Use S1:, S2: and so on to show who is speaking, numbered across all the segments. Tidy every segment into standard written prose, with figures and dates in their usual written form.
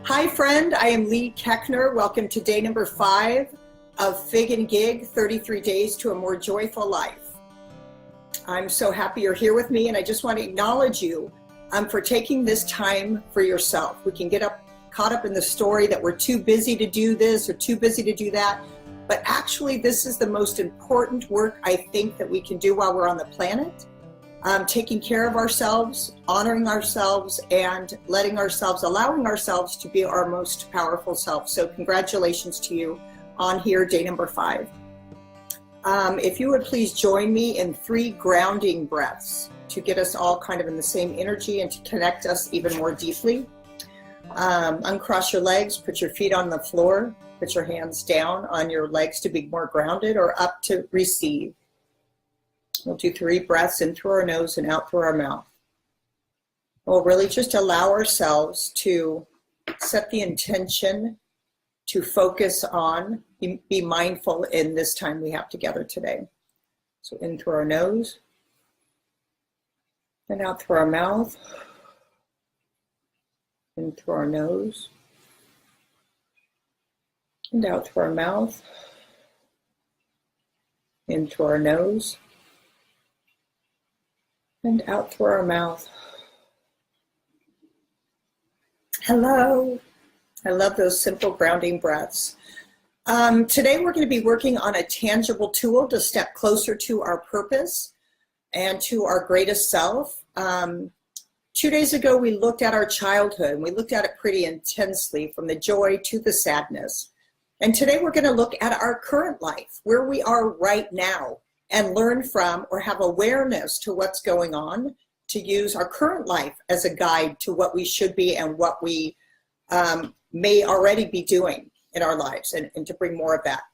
S1: Hi friend, I am Leigh Koechner. Welcome to day number 5 of Fyg Gyg, 33 Days to a More Joyful Life. I'm so happy you're here with me, and I just want to acknowledge you for taking this time for yourself. We can get caught up in the story that we're too busy to do this or too busy to do that, but actually this is the most important work I think that we can do while we're on the planet. Taking care of ourselves, honoring ourselves, and allowing ourselves to be our most powerful self. So congratulations to you on here, day number 5. If you would please join me in 3 grounding breaths to get us all kind of in the same energy and to connect us even more deeply. Uncross your legs, put your feet on the floor, put your hands down on your legs to be more grounded or up to receive. We'll do 3 breaths in through our nose and out through our mouth. We'll really just allow ourselves to set the intention to focus on, be mindful in this time we have together today. So in through our nose and out through our mouth. In through our nose and out through our mouth. In through our nose and out through our mouth. Hello. I love those simple grounding breaths. Today we're going to be working on a tangible tool to step closer to our purpose and to our greatest self. 2 days ago we looked at our childhood, and we looked at it pretty intensely, from the joy to the sadness. And today we're going to look at our current life, where we are right now, and learn from or have awareness to what's going on, to use our current life as a guide to what we should be and what we may already be doing in our lives, and to bring more of that.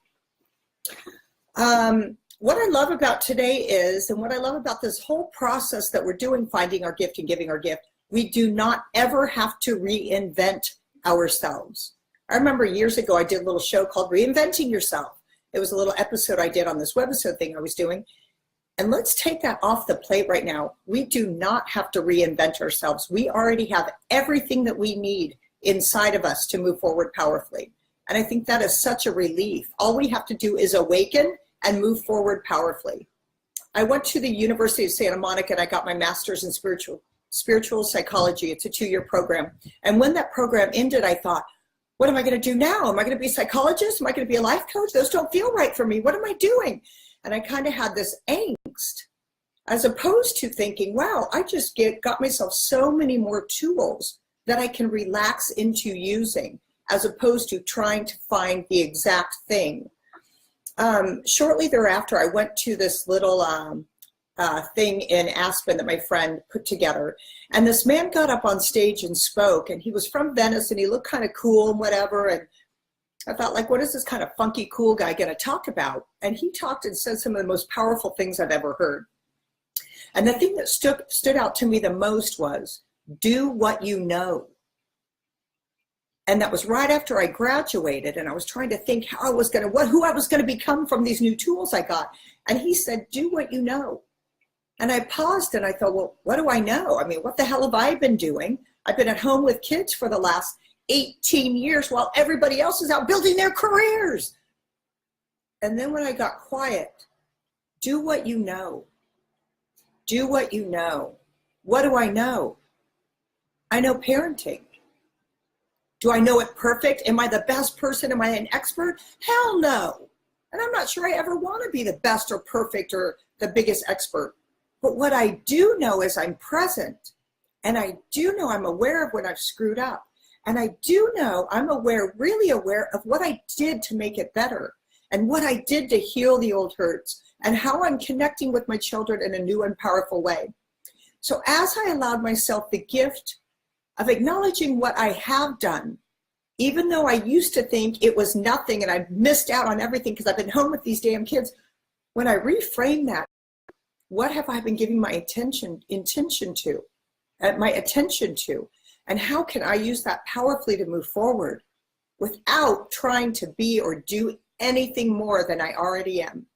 S1: What I love about today is, and what I love about this whole process that we're doing, finding our gift and giving our gift, we do not ever have to reinvent ourselves. I remember years ago I did a little show called Reinventing Yourself. It was a little episode I did on this webisode thing I was doing. And let's take that off the plate right now. We do not have to reinvent ourselves. We already have everything that we need inside of us to move forward powerfully. And I think that is such a relief. All we have to do is awaken and move forward powerfully. I went to the University of Santa Monica and I got my master's in spiritual psychology. It's a 2-year program. And when that program ended, I thought, what am I going to do now? Am I going to be a psychologist? Am I going to be a life coach? Those don't feel right for me. What am I doing? And I kind of had this angst, as opposed to thinking, wow, I just got myself so many more tools that I can relax into using, as opposed to trying to find the exact thing. Shortly thereafter, I went to this little thing in Aspen that my friend put together. And this man got up on stage and spoke, and he was from Venice, and he looked kind of cool and whatever. And I thought, like, what is this kind of funky cool guy going to talk about? And he talked and said some of the most powerful things I've ever heard. And the thing that stood out to me the most was, do what you know. And that was right after I graduated, and I was trying to think who I was going to become from these new tools I got. And he said, do what you know. And I paused and I thought, well, what do I know? I mean, what the hell have I been doing? I've been at home with kids for the last 18 years while everybody else is out building their careers. And then when I got quiet, do what you know. Do what you know. What do I know? I know parenting. Do I know it perfect? Am I the best person? Am I an expert? Hell no. And I'm not sure I ever want to be the best or perfect or the biggest expert. But what I do know is I'm present. And I do know I'm aware of when I've screwed up. And I do know I'm really aware of what I did to make it better. And what I did to heal the old hurts. And how I'm connecting with my children in a new and powerful way. So as I allowed myself the gift of acknowledging what I have done, even though I used to think it was nothing and I missed out on everything because I've been home with these damn kids, when I reframe that, what have I been giving my attention to? And how can I use that powerfully to move forward without trying to be or do anything more than I already am?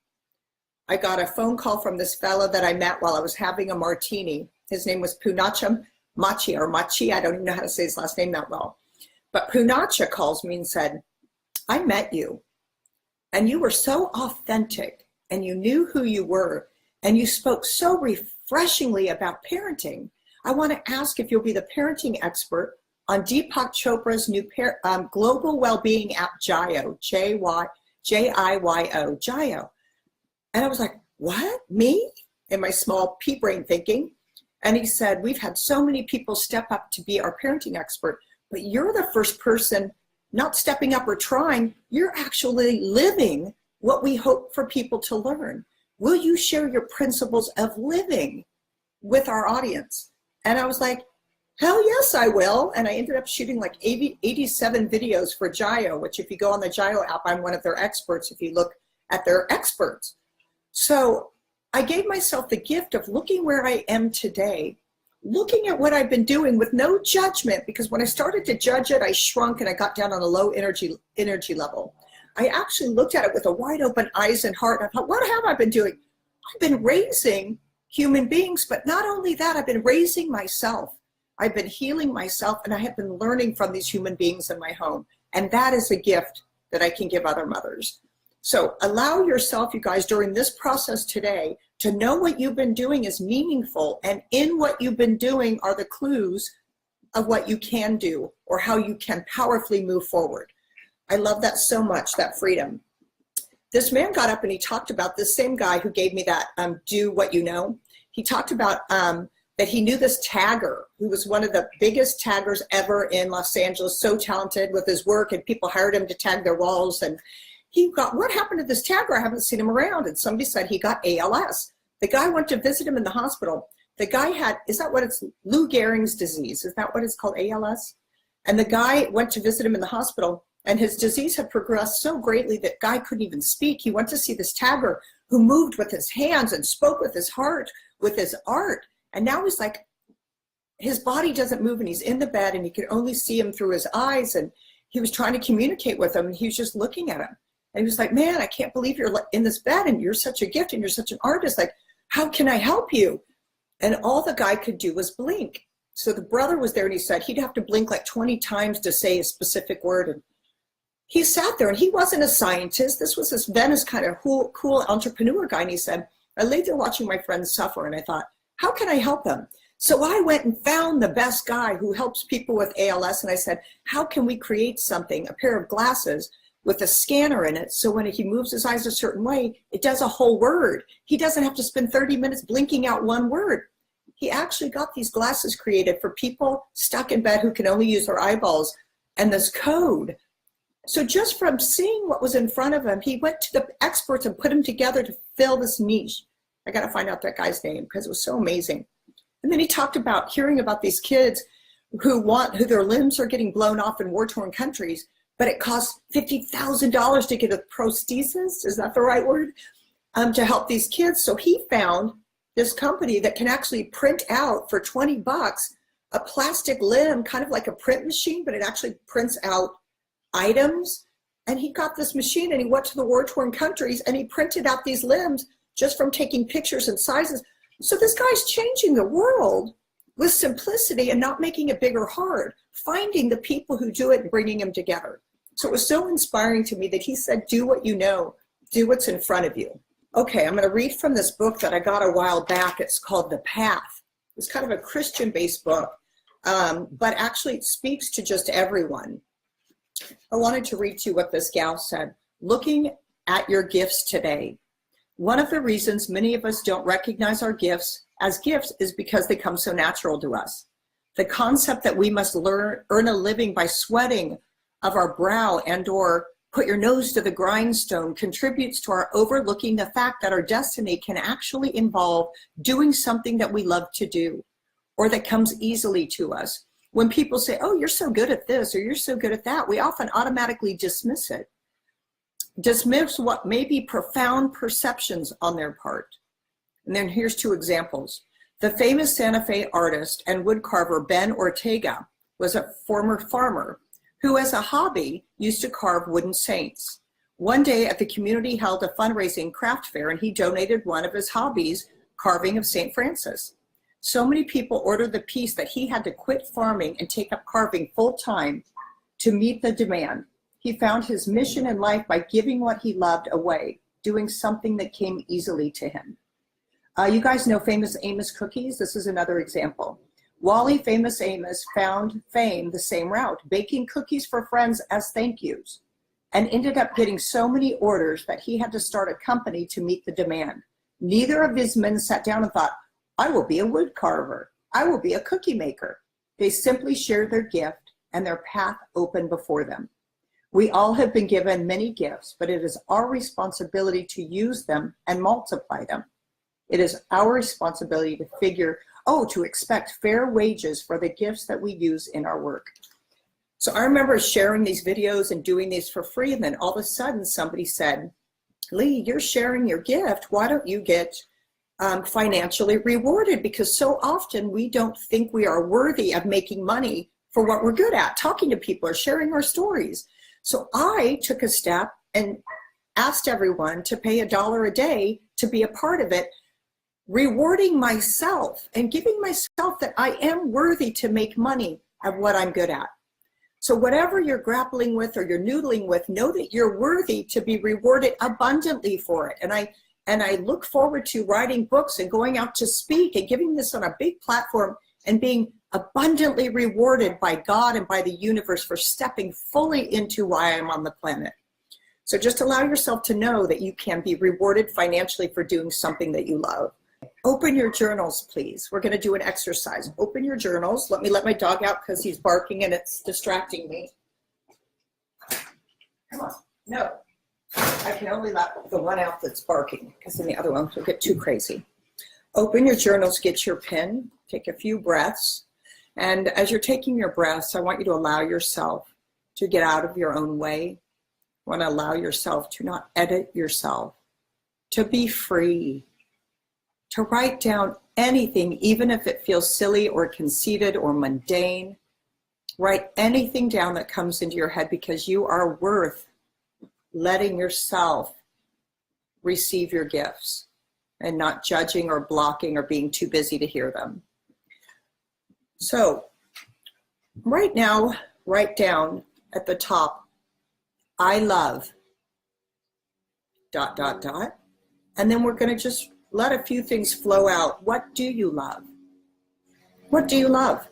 S1: I got a phone call from this fellow that I met while I was having a martini. His name was Punacham Machi, or Machi. I don't even know how to say his last name that well. But Punacha calls me and said, I met you and you were so authentic and you knew who you were and you spoke so refreshingly about parenting. I want to ask if you'll be the parenting expert on Deepak Chopra's new global well-being app, Jiyo, Jiyo, Jiyo. And I was like, what, me? In my small pea brain thinking. And he said, we've had so many people step up to be our parenting expert, but you're the first person not stepping up or trying, you're actually living what we hope for people to learn. Will you share your principles of living with our audience? And I was like, hell yes, I will. And I ended up shooting like 87 videos for Jiyo, which if you go on the Jiyo app, I'm one of their experts if you look at their experts. So I gave myself the gift of looking where I am today, looking at what I've been doing with no judgment, because when I started to judge it, I shrunk and I got down on a low energy level. I actually looked at it with a wide open eyes and heart. And I thought, what have I been doing? I've been raising human beings, but not only that, I've been raising myself. I've been healing myself, and I have been learning from these human beings in my home. And that is a gift that I can give other mothers. So allow yourself, you guys, during this process today, to know what you've been doing is meaningful. And in what you've been doing are the clues of what you can do or how you can powerfully move forward. I love that so much, that freedom. This man got up and he talked about this same guy who gave me that do what you know. He talked about that he knew this tagger who was one of the biggest taggers ever in Los Angeles, so talented with his work, and people hired him to tag their walls. And he got, what happened to this tagger? I haven't seen him around. And somebody said he got ALS. The guy went to visit him in the hospital. The guy had, is that what it's, Lou Gehrig's disease? Is that what it's called, ALS? And the guy went to visit him in the hospital, and his disease had progressed so greatly that guy couldn't even speak. He went to see this tagger who moved with his hands and spoke with his heart, with his art. And now he's like, his body doesn't move and he's in the bed and he could only see him through his eyes. And he was trying to communicate with him and he was just looking at him. And he was like, man, I can't believe you're in this bed and you're such a gift and you're such an artist. Like, how can I help you? And all the guy could do was blink. So the brother was there and he said he'd have to blink like 20 times to say a specific word. And he sat there and he wasn't a scientist. This was this Venice kind of cool entrepreneur guy. And he said, I lay there watching my friends suffer and I thought, how can I help them? So I went and found the best guy who helps people with ALS. And I said, how can we create something, a pair of glasses with a scanner in it, so when he moves his eyes a certain way, it does a whole word. He doesn't have to spend 30 minutes blinking out one word. He actually got these glasses created for people stuck in bed who can only use their eyeballs, and this code. So just from seeing what was in front of him, he went to the experts and put them together to fill this niche. I got to find out that guy's name because it was so amazing. And then he talked about hearing about these kids who their limbs are getting blown off in war-torn countries, but it costs $50,000 to get a prosthesis, is that the right word, to help these kids. So he found this company that can actually print out for 20 bucks a plastic limb, kind of like a print machine, but it actually prints out items. And he got this machine and he went to the war-torn countries and he printed out these limbs just from taking pictures and sizes. So this guy's changing the world with simplicity and not making it big or hard, finding the people who do it and bringing them together. So it was so inspiring to me that he said, do what you know, do what's in front of you. Okay, I'm gonna read from this book that I got a while back. It's called The Path. It's kind of a Christian-based book, but actually it speaks to just everyone. I wanted to read to you what this gal said. Looking at your gifts today. One of the reasons many of us don't recognize our gifts as gifts is because they come so natural to us. The concept that we must earn a living by sweating of our brow and or put your nose to the grindstone contributes to our overlooking the fact that our destiny can actually involve doing something that we love to do or that comes easily to us. When people say, oh, you're so good at this or you're so good at that, we often automatically dismiss it. Dismiss what may be profound perceptions on their part. And then here's two examples. The famous Santa Fe artist and woodcarver Ben Ortega was a former farmer who as a hobby used to carve wooden saints. One day at the community held a fundraising craft fair and he donated one of his hobbies, carving of St. Francis. So many people ordered the piece that he had to quit farming and take up carving full time to meet the demand. He found his mission in life by giving what he loved away, doing something that came easily to him. You guys know Famous Amos cookies? This is another example. Wally Famous Amos found fame the same route, baking cookies for friends as thank yous, and ended up getting so many orders that he had to start a company to meet the demand. Neither of his men sat down and thought, I will be a wood carver. I will be a cookie maker. They simply shared their gift and their path opened before them. We all have been given many gifts, but it is our responsibility to use them and multiply them. It is our responsibility to expect fair wages for the gifts that we use in our work. So I remember sharing these videos and doing these for free, and then all of a sudden somebody said, Leigh, you're sharing your gift. Why don't you get financially rewarded? Because so often we don't think we are worthy of making money for what we're good at, talking to people or sharing our stories. So I took a step and asked everyone to pay $1 a day to be a part of it, rewarding myself and giving myself that I am worthy to make money of what I'm good at. So whatever you're grappling with or you're noodling with, know that you're worthy to be rewarded abundantly for it. And I look forward to writing books and going out to speak and giving this on a big platform and being abundantly rewarded by God and by the universe for stepping fully into why I'm on the planet. So just allow yourself to know that you can be rewarded financially for doing something that you love. Open your journals, please. We're going to do an exercise. Open your journals. Let me let my dog out because he's barking and it's distracting me. Come on. No. I can only let the one out that's barking because then the other one will get too crazy. Open your journals, get your pen, take a few breaths. And as you're taking your breaths, I want you to allow yourself to get out of your own way. I want to allow yourself to not edit yourself, to be free, to write down anything, even if it feels silly or conceited or mundane. Write anything down that comes into your head because you are worth letting yourself receive your gifts and not judging or blocking or being too busy to hear them. So right now, write down at the top, I love, ... And then we're going to just let a few things flow out. What do you love? What do you love?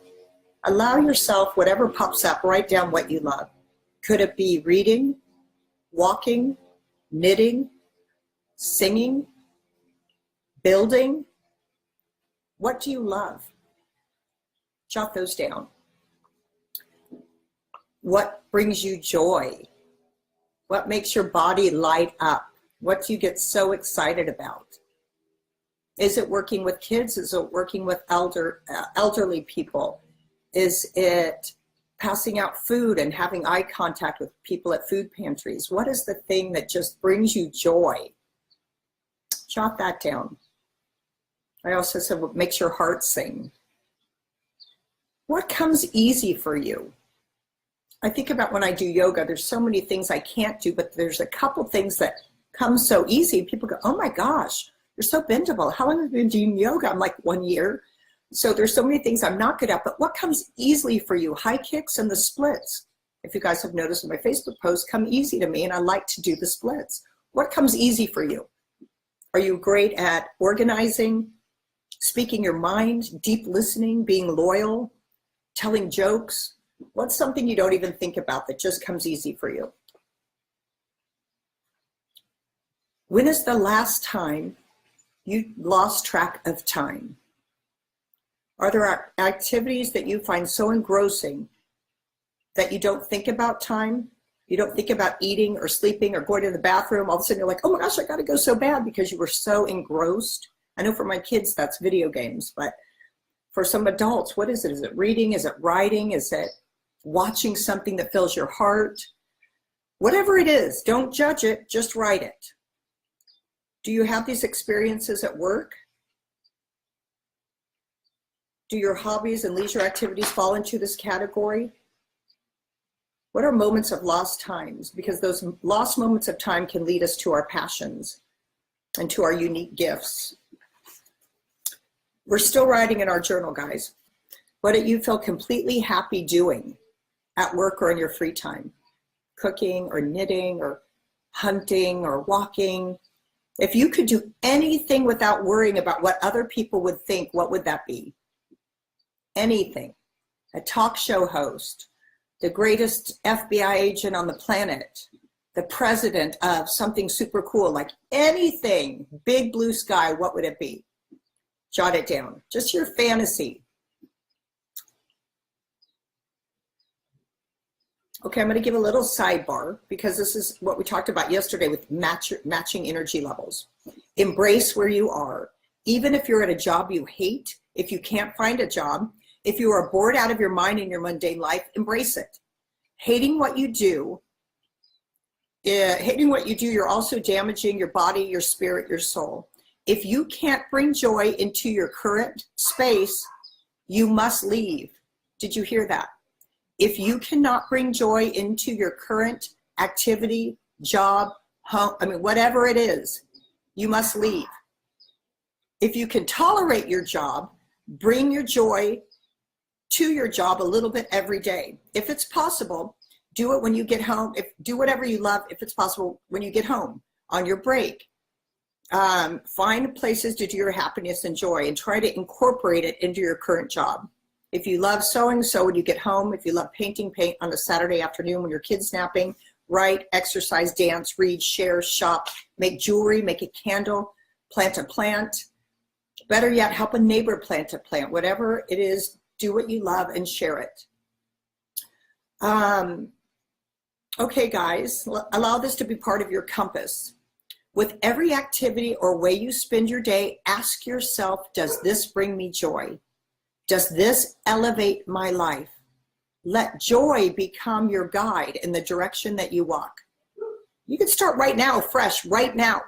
S1: Allow yourself, whatever pops up, write down what you love. Could it be reading, walking, knitting, singing, building? What do you love? Jot those down. What brings you joy? What makes your body light up? What do you get so excited about? Is it working with kids? Is it working with elderly people? Is it passing out food and having eye contact with people at food pantries? What is the thing that just brings you joy? Jot that down. I also said what makes your heart sing. What comes easy for you? I think about when I do yoga, there's so many things I can't do, but there's a couple things that come so easy. People go, oh my gosh, you're so bendable. How long have you been doing yoga? I'm like 1 year. So there's so many things I'm not good at, but what comes easily for you? High kicks and the splits. If you guys have noticed in my Facebook posts, come easy to me, and I like to do the splits. What comes easy for you? Are you great at organizing, speaking your mind, deep listening, being loyal, telling jokes? What's something you don't even think about that just comes easy for you? When is the last time you lost track of time? Are there activities that you find so engrossing that you don't think about time? You don't think about eating or sleeping or going to the bathroom. All of a sudden you're like, oh my gosh, I gotta go so bad because you were so engrossed. I know for my kids, that's video games, but for some adults, what is it? Is it reading? Is it writing? Is it watching something that fills your heart? Whatever it is, don't judge it, just write it. Do you have these experiences at work? Do your hobbies and leisure activities fall into this category? What are moments of lost times? Because those lost moments of time can lead us to our passions and to our unique gifts. We're still writing in our journal, guys. What do you feel completely happy doing? at work or in your free time? Cooking or knitting or hunting or walking? If you could do anything without worrying about what other people would think, what would that be? Anything. A talk show host, the greatest FBI agent on the planet, the president of something super cool, like anything, big blue sky, what would it be? Jot it down. Just your fantasy. Okay, I'm going to give a little sidebar because this is what we talked about yesterday with matching energy levels. Embrace where you are. Even if you're at a job you hate, if you can't find a job, if you are bored out of your mind in your mundane life, embrace it. Hating what you do, you're also damaging your body, your spirit, your soul. If you can't bring joy into your current space, you must leave. Did you hear that? If you cannot bring joy into your current activity, job, home, whatever it is, you must leave. If you can tolerate your job, bring your joy to your job a little bit every day. If it's possible, do it when you get home. Do whatever you love, if it's possible, when you get home, on your break. Find places to do your happiness and joy and try to incorporate it into your current job. If you love sewing, sew when you get home. If you love painting, paint on a Saturday afternoon when your kid's napping. Write, exercise, dance, read, share, shop, make jewelry, make a candle, plant a plant. Better yet, help a neighbor plant a plant. Whatever it is, do what you love and share it. Okay, guys, allow this to be part of your compass. With every activity or way you spend your day, ask yourself, does this bring me joy? Does this elevate my life? Let joy become your guide in the direction that you walk. You can start right now, fresh, right now.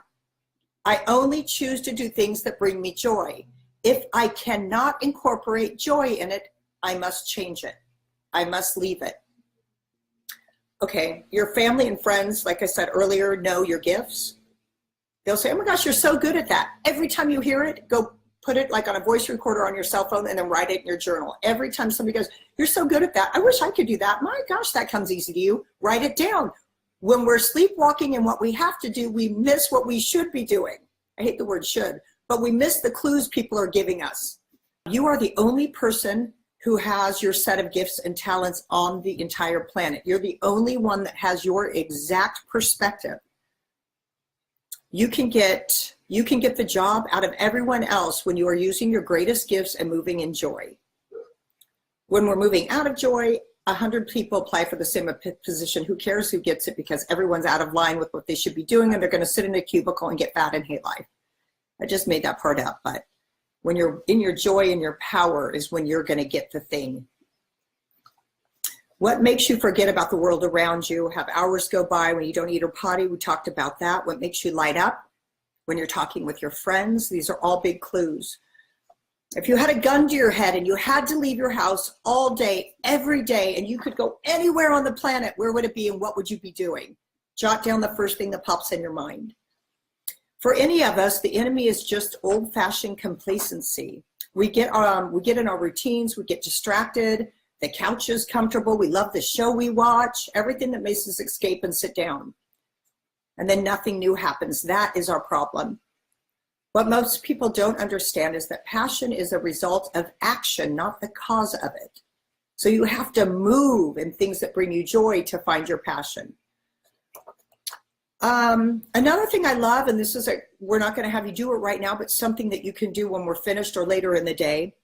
S1: I only choose to do things that bring me joy. If I cannot incorporate joy in it, I must change it. I must leave it. Okay, your family and friends, like I said earlier, know your gifts. They'll say, oh my gosh, you're so good at that. Every time you hear it, go put it like on a voice recorder on your cell phone and then write it in your journal. Every time somebody goes, you're so good at that. I wish I could do that. My gosh, that comes easy to you. Write it down. When we're sleepwalking and what we have to do, we miss what we should be doing. I hate the word should, but we miss the clues people are giving us. You are the only person who has your set of gifts and talents on the entire planet. You're the only one that has your exact perspective. You can get the job out of everyone else when you are using your greatest gifts and moving in joy. When we're moving out of joy, 100 people apply for the same position. Who cares who gets it, because everyone's out of line with what they should be doing and they're going to sit in a cubicle and get fat and hate life. I just made that part up, but when you're in your joy and your power is when you're going to get the thing. What makes you forget about the world around you? Have hours go by when you don't eat or potty? We talked about that. What makes you light up when you're talking with your friends? These are all big clues. If you had a gun to your head and you had to leave your house all day, every day, and you could go anywhere on the planet, where would it be and what would you be doing? Jot down the first thing that pops in your mind. For any of us, the enemy is just old-fashioned complacency. We get in our routines, we get distracted, the couch is comfortable, we love the show we watch, everything that makes us escape and sit down. And then nothing new happens. That is our problem. What most people don't understand is that passion is a result of action, not the cause of it. So you have to move in things that bring you joy to find your passion. Another thing I love, and this is we're not going to have you do it right now, but something that you can do when we're finished or later in the day,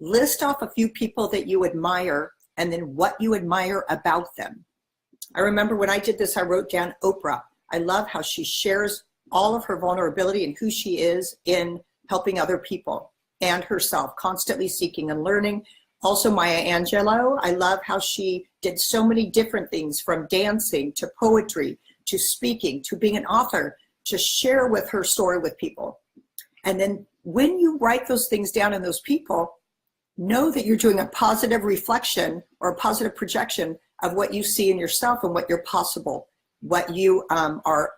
S1: list off a few people that you admire and then what you admire about them. I remember when I did this, I wrote down Oprah. I love how she shares all of her vulnerability and who she is in helping other people and herself, constantly seeking and learning. Also Maya Angelou, I love how she did so many different things, from dancing to poetry to speaking to being an author, to share with her story with people. And then when you write those things down in those people, know that you're doing a positive reflection or a positive projection of what you see in yourself and what you're possible, what you are,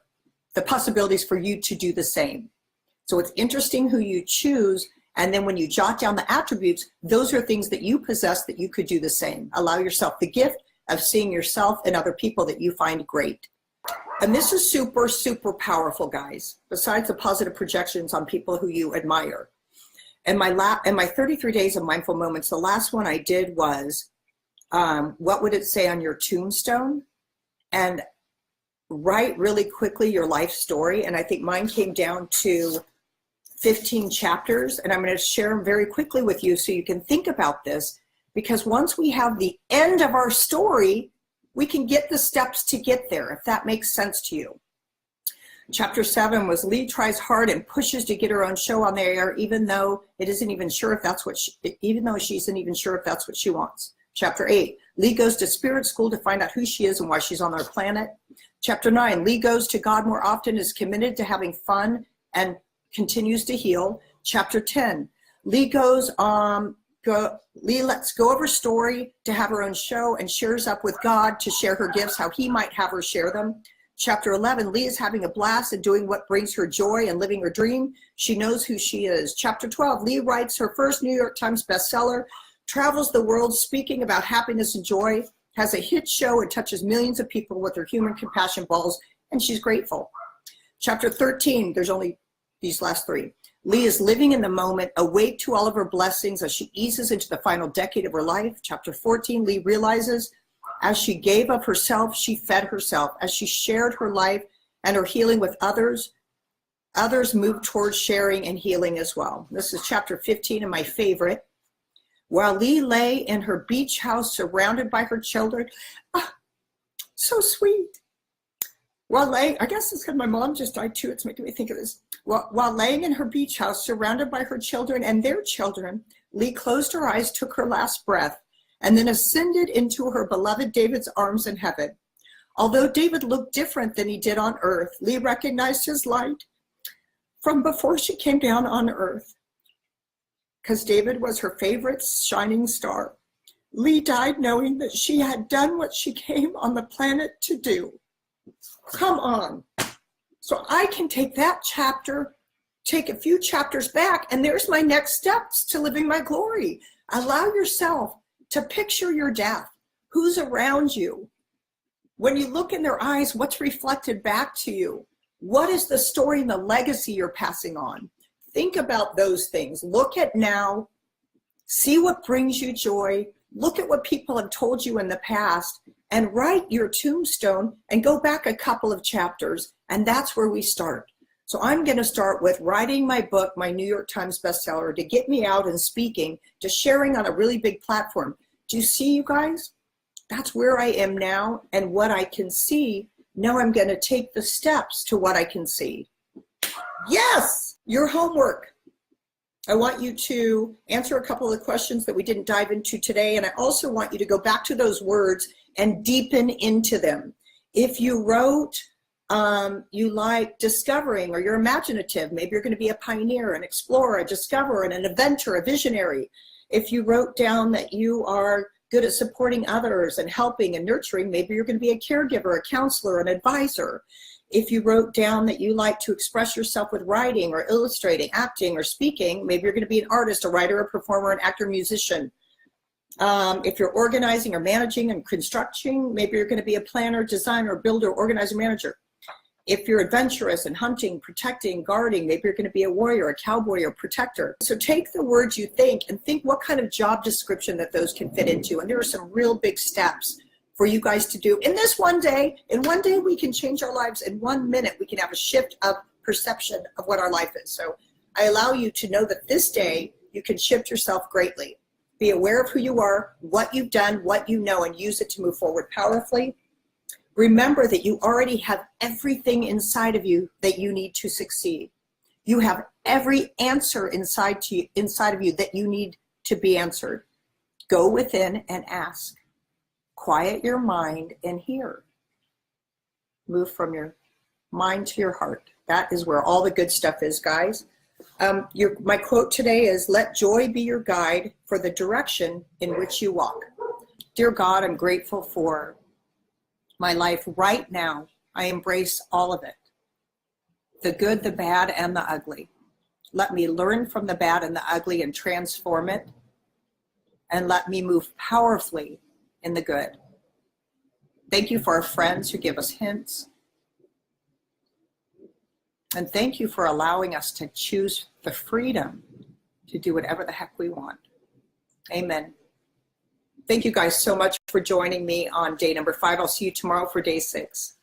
S1: the possibilities for you to do the same. So it's interesting who you choose. And then when you jot down the attributes, those are things that you possess that you could do the same. Allow yourself the gift of seeing yourself and other people that you find great. And this is super, super powerful, guys, besides the positive projections on people who you admire. And my 33 days of mindful moments, the last one I did was, what would it say on your tombstone? And write really quickly your life story. And I think mine came down to 15 chapters, and I'm going to share them very quickly with you so you can think about this, because once we have the end of our story, we can get the steps to get there, if that makes sense to you. Chapter 7 was Leigh tries hard and pushes to get her own show on the air, even though she isn't even sure if that's what she wants. Chapter 8, Leigh goes to spirit school to find out who she is and why she's on our planet. Chapter 9, Leigh goes to God more often, is committed to having fun and continues to heal. Chapter 10, Leigh lets go of her story to have her own show and shares up with God to share her gifts, how he might have her share them. Chapter 11, Leigh is having a blast and doing what brings her joy and living her dream. She knows who she is. Chapter 12, Leigh writes her first New York Times bestseller, travels the world speaking about happiness and joy, has a hit show and touches millions of people with her human compassion balls, and she's grateful. Chapter 13, there's only these last three. Leigh is living in the moment, awake to all of her blessings as she eases into the final decade of her life. Chapter 14, Leigh realizes as she gave of herself, she fed herself. As she shared her life and her healing with others, others moved towards sharing and healing as well. This is chapter 15 and my favorite. While Leigh lay in her beach house surrounded by her children, so sweet. I guess it's because my mom just died too, it's making me think of this. While laying in her beach house surrounded by her children and their children, Leigh closed her eyes, took her last breath, and then ascended into her beloved David's arms in heaven. Although David looked different than he did on earth, Leigh recognized his light from before she came down on earth, because David was her favorite shining star. Leigh died knowing that she had done what she came on the planet to do. Come on. So I can take that chapter, take a few chapters back, and there's my next steps to living my glory. Allow yourself to picture your death. Who's around you? When you look in their eyes, what's reflected back to you? What is the story and the legacy you're passing on? Think about those things. Look at now. See what brings you joy. Look at what people have told you in the past and write your tombstone and go back a couple of chapters. And that's where we start. So I'm going to start with writing my book, my New York Times bestseller, to get me out and speaking, to sharing on a really big platform. Do you see, you guys? That's where I am now and what I can see. Now I'm going to take the steps to what I can see. Yes, your homework. I want you to answer a couple of the questions that we didn't dive into today. And I also want you to go back to those words and deepen into them. If you wrote, you like discovering, or you're imaginative, maybe you're going to be a pioneer, an explorer, a discoverer, and an inventor, a visionary. If you wrote down that you are good at supporting others and helping and nurturing, maybe you're going to be a caregiver, a counselor, an advisor. If you wrote down that you like to express yourself with writing or illustrating, acting or speaking, maybe you're going to be an artist, a writer, a performer, an actor, musician. If you're organizing or managing and constructing, maybe you're going to be a planner, designer, builder, organizer, manager. If you're adventurous and hunting, protecting, guarding, maybe you're going to be a warrior, a cowboy, or protector. So take the words you think and think what kind of job description that those can fit into. And there are some real big steps for you guys to do in this one day. In one day, we can change our lives. In 1 minute, we can have a shift of perception of what our life is. So I allow you to know that this day, you can shift yourself greatly. Be aware of who you are, what you've done, what you know, and use it to move forward powerfully. Remember that you already have everything inside of you that you need to succeed. You have every answer inside of you that you need to be answered. Go within and ask. Quiet your mind and hear. Move from your mind to your heart. That is where all the good stuff is, guys. My quote today is, let joy be your guide for the direction in which you walk. Dear God, I'm grateful for my life right now. I embrace all of it. The good, the bad, and the ugly. Let me learn from the bad and the ugly and transform it. And let me move powerfully in the good. Thank you for our friends who give us hints. And thank you for allowing us to choose the freedom to do whatever the heck we want. Amen. Thank you guys so much for joining me on day number 5. I'll see you tomorrow for day 6.